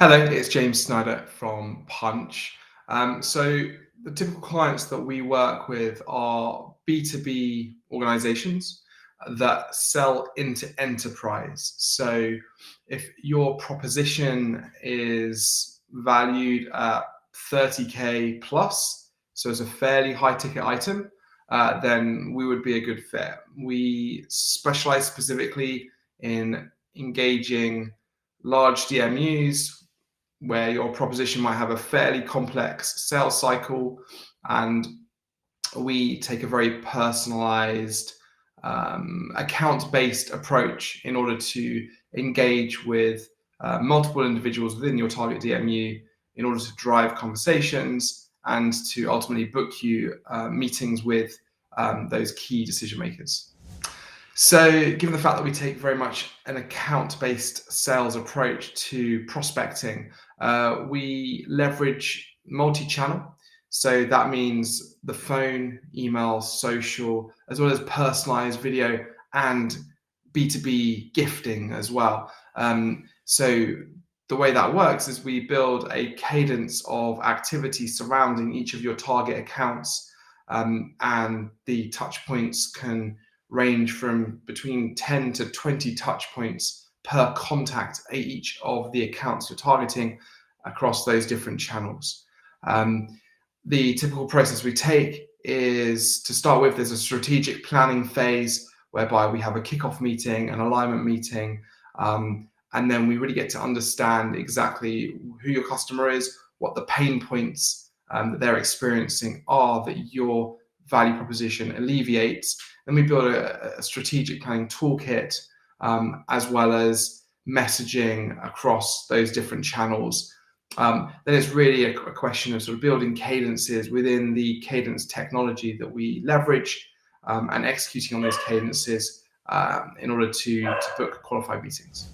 Hello, it's James Snyder from Punch. So the typical clients that we work with are B2B organizations that sell into enterprise. So if your proposition is valued at 30K plus, so it's a fairly high ticket item, then we would be a good fit. We specialize specifically in engaging large DMUs where your proposition might have a fairly complex sales cycle, and we take a very personalized, account-based approach in order to engage with multiple individuals within your target DMU in order to drive conversations and to ultimately book you meetings with those key decision makers. So, given the fact that we take very much an account-based sales approach to prospecting, we leverage multi-channel. So that means the phone, email, social, as well as personalized video and B2B gifting as well. So the way that works is we build a cadence of activity surrounding each of your target accounts, and the touch points can range from between 10 to 20 touch points per contact at each of the accounts you're targeting across those different channels. The typical process we take is, to start with, there's a strategic planning phase whereby we have a kickoff meeting, an alignment meeting, and then we really get to understand exactly who your customer is, what the pain points that they're experiencing are that your value proposition alleviates. Then we build a strategic planning toolkit, as well as messaging across those different channels. Then it's really a question of sort of building cadences within the cadence technology that we leverage, and executing on those cadences in order to book qualified meetings.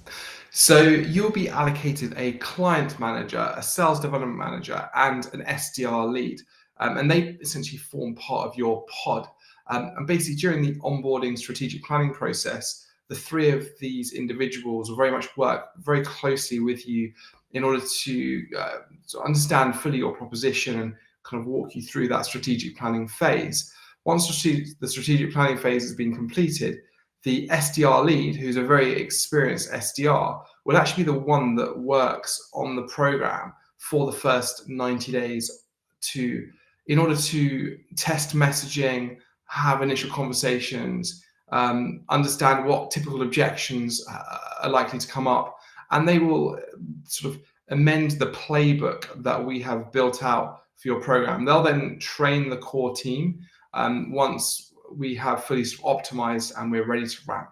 So you'll be allocated a client manager, a sales development manager, and an SDR lead. And they essentially form part of your pod. And basically, during the onboarding strategic planning process, the three of these individuals will very much work very closely with you in order to understand fully your proposition and kind of walk you through that strategic planning phase. Once the strategic planning phase has been completed, the SDR lead, who's a very experienced SDR, will actually be the one that works on the program for the first 90 days in order to test messaging, have initial conversations, understand what typical objections are likely to come up, and they will sort of amend the playbook that we have built out for your program. They'll then train the core team once we have fully optimized and we're ready to ramp.